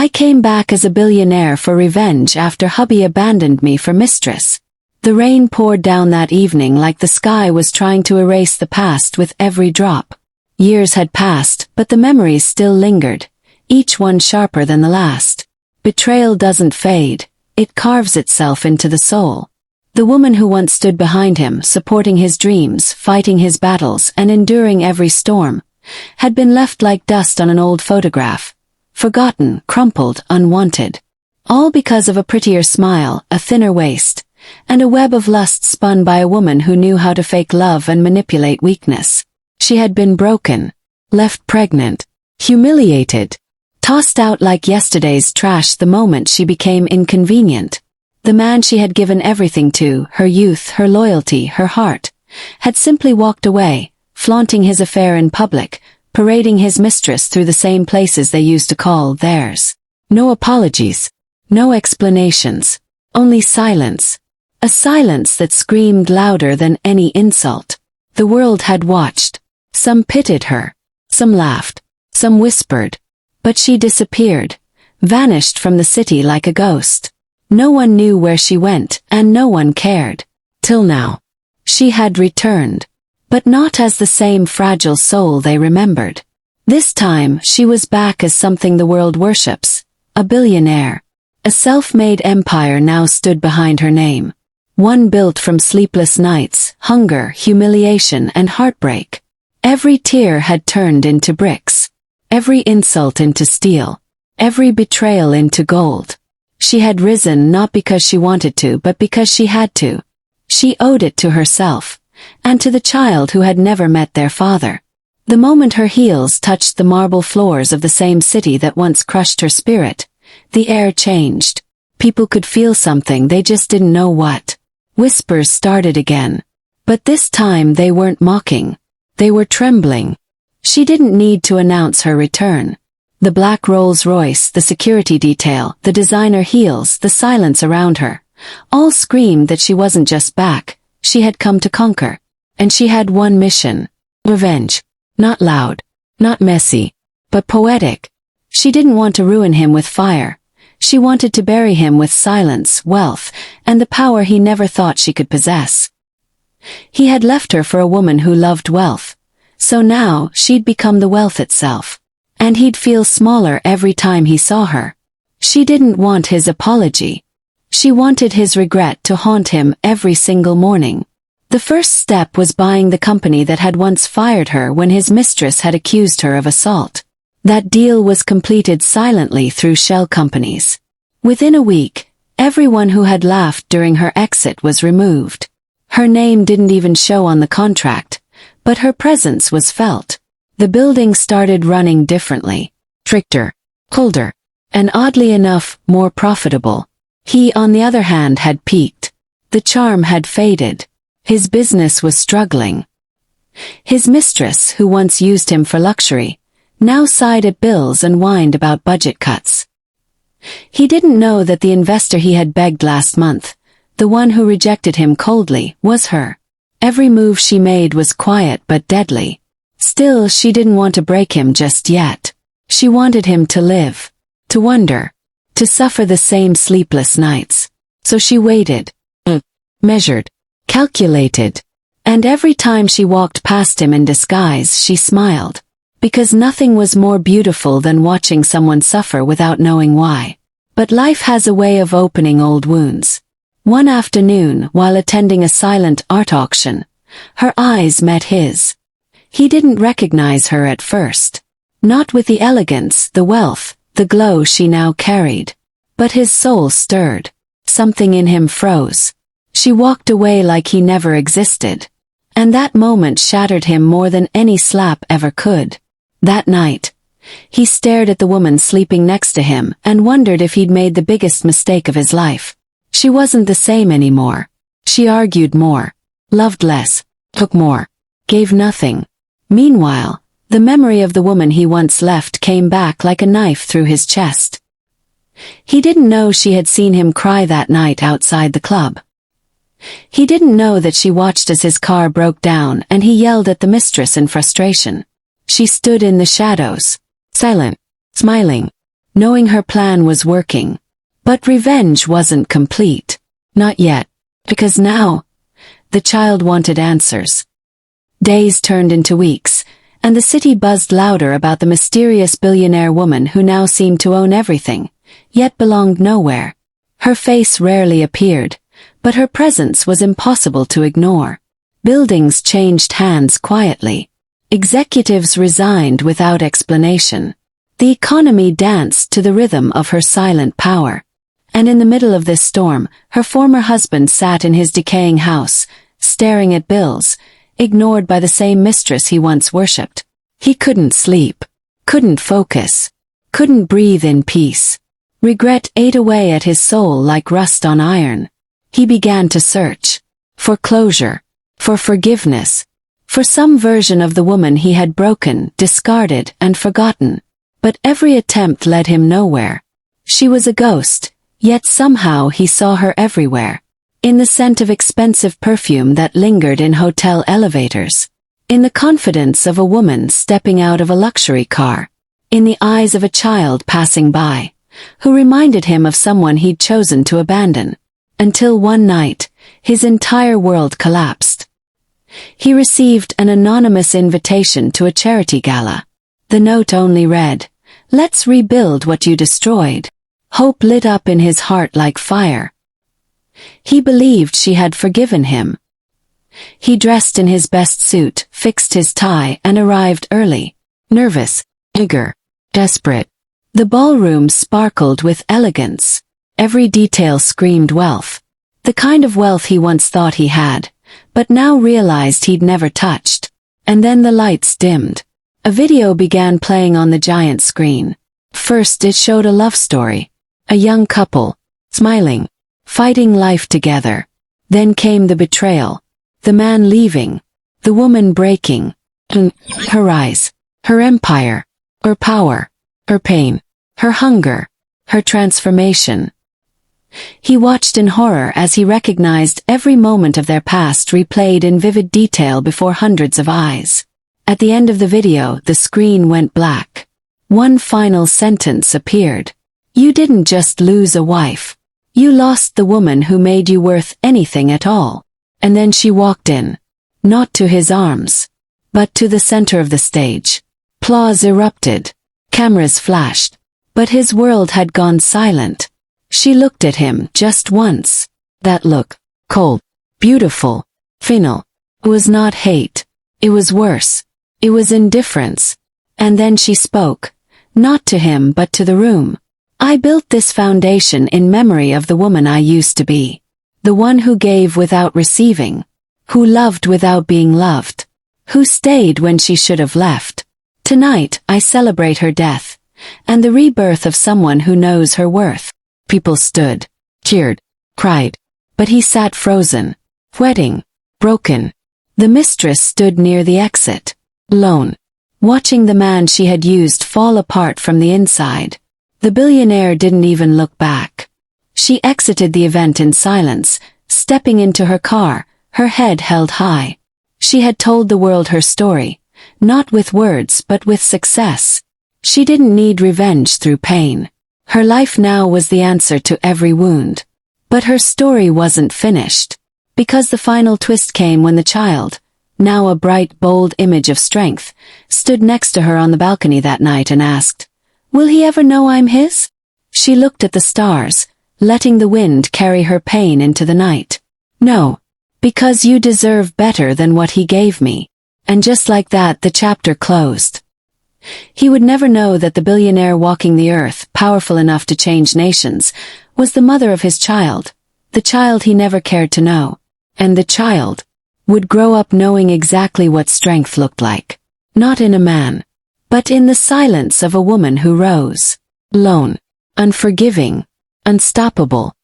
I came back as a billionaire for revenge after hubby abandoned me for mistress. The rain poured down that evening like the sky was trying to erase the past with every drop. Years had passed, but the memories still lingered, each one sharper than the last. Betrayal doesn't fade, it carves itself into the soul. The woman who once stood behind him, supporting his dreams, fighting his battles, and enduring every storm, had been left like dust on an old photograph, forgotten, crumpled, unwanted. All because of a prettier smile, a thinner waist, and a web of lust spun by a woman who knew how to fake love and manipulate weakness. She had been broken, left pregnant, humiliated, tossed out like yesterday's trash the moment she became inconvenient. The man she had given everything to, her youth, her loyalty, her heart, had simply walked away, flaunting his affair in public, parading his mistress through the same places they used to call theirs. No apologies, no explanations, only silence. A silence that screamed louder than any insult. The world had watched. Some pitied her, some laughed, some whispered, but she disappeared, vanished from the city like a ghost. No one knew where she went, and no one cared. Till now. She had returned, but not as the same fragile soul they remembered. This time she was back as something the world worships, a billionaire. A self-made empire now stood behind her name. One built from sleepless nights, hunger, humiliation, and heartbreak. Every tear had turned into bricks. Every insult into steel. Every betrayal into gold. She had risen not because she wanted to, but because she had to. She owed it to herself, and to the child who had never met their father. The moment her heels touched the marble floors of the same city that once crushed her spirit, the air changed. People could feel something, they just didn't know what. Whispers started again. But this time they weren't mocking. They were trembling. She didn't need to announce her return. The black Rolls-Royce, the security detail, the designer heels, the silence around her, all screamed that she wasn't just back, she had come to conquer. And she had one mission. Revenge. Not loud, not messy, but poetic. She didn't want to ruin him with fire. She wanted to bury him with silence, wealth, and the power he never thought she could possess. He had left her for a woman who loved wealth. So now she'd become the wealth itself. And he'd feel smaller every time he saw her. She didn't want his apology. She wanted his regret to haunt him every single morning. The first step was buying the company that had once fired her when his mistress had accused her of assault. That deal was completed silently through shell companies. Within a week, everyone who had laughed during her exit was removed. Her name didn't even show on the contract, but her presence was felt. The building started running differently, stricter, colder, and oddly enough, more profitable. He, on the other hand, had peaked. The charm had faded. His business was struggling. His mistress, who once used him for luxury, now sighed at bills and whined about budget cuts. He didn't know that the investor he had begged last month, the one who rejected him coldly, was her. Every move she made was quiet but deadly. Still, she didn't want to break him just yet. She wanted him to live, to wonder, to suffer the same sleepless nights. So she waited, measured, calculated, and every time she walked past him in disguise she smiled. Because nothing was more beautiful than watching someone suffer without knowing why. But life has a way of opening old wounds. One afternoon, while attending a silent art auction, her eyes met his. He didn't recognize her at first. Not with the elegance, the wealth, the glow she now carried. But his soul stirred. Something in him froze. She walked away like he never existed. And that moment shattered him more than any slap ever could. That night, he stared at the woman sleeping next to him and wondered if he'd made the biggest mistake of his life. She wasn't the same anymore. She argued more, loved less, took more, gave nothing. Meanwhile, the memory of the woman he once left came back like a knife through his chest. He didn't know she had seen him cry that night outside the club. He didn't know that she watched as his car broke down and he yelled at the mistress in frustration. She stood in the shadows, silent, smiling, knowing her plan was working. But revenge wasn't complete. Not yet. Because now, the child wanted answers. Days turned into weeks, and the city buzzed louder about the mysterious billionaire woman who now seemed to own everything, yet belonged nowhere. Her face rarely appeared, but her presence was impossible to ignore. Buildings changed hands quietly. Executives resigned without explanation. The economy danced to the rhythm of her silent power. And in the middle of this storm, her former husband sat in his decaying house, staring at bills, ignored by the same mistress he once worshipped. He couldn't sleep, couldn't focus, couldn't breathe in peace. Regret ate away at his soul like rust on iron. He began to search for closure, for forgiveness, for some version of the woman he had broken, discarded, and forgotten. But every attempt led him nowhere. She was a ghost, yet somehow he saw her everywhere. In the scent of expensive perfume that lingered in hotel elevators. In the confidence of a woman stepping out of a luxury car. In the eyes of a child passing by, who reminded him of someone he'd chosen to abandon. Until one night, his entire world collapsed. He received an anonymous invitation to a charity gala. The note only read, "Let's rebuild what you destroyed." Hope lit up in his heart like fire. He believed she had forgiven him. He dressed in his best suit, fixed his tie, and arrived early. Nervous, eager, desperate. The ballroom sparkled with elegance. Every detail screamed wealth. The kind of wealth he once thought he had, but now realized he'd never touched. And then the lights dimmed. A video began playing on the giant screen. First it showed a love story. A young couple, smiling, fighting life together. Then came the betrayal. The man leaving. The woman breaking. Her eyes. Her empire. Her power. Her pain. Her hunger. Her transformation. He watched in horror as he recognized every moment of their past replayed in vivid detail before hundreds of eyes. At the end of the video, the screen went black. One final sentence appeared. "You didn't just lose a wife. You lost the woman who made you worth anything at all." And then she walked in. Not to his arms, but to the center of the stage. Applause erupted. Cameras flashed. But his world had gone silent. She looked at him just once. That look, cold, beautiful, final, was not hate. It was worse. It was indifference. And then she spoke, not to him but to the room. "I built this foundation in memory of the woman I used to be. The one who gave without receiving. Who loved without being loved. Who stayed when she should have left. Tonight, I celebrate her death, and the rebirth of someone who knows her worth." People stood, cheered, cried. But he sat frozen, waiting, broken. The mistress stood near the exit, alone, watching the man she had used fall apart from the inside. The billionaire didn't even look back. She exited the event in silence, stepping into her car, her head held high. She had told the world her story, not with words but with success. She didn't need revenge through pain. Her life now was the answer to every wound. But her story wasn't finished. Because the final twist came when the child, now a bright, bold image of strength, stood next to her on the balcony that night and asked, "Will he ever know I'm his?" She looked at the stars, letting the wind carry her pain into the night. "No, because you deserve better than what he gave me." And just like that, the chapter closed. He would never know that the billionaire walking the earth, powerful enough to change nations, was the mother of his child, the child he never cared to know. And the child would grow up knowing exactly what strength looked like. Not in a man, but in the silence of a woman who rose, alone, unforgiving, unstoppable.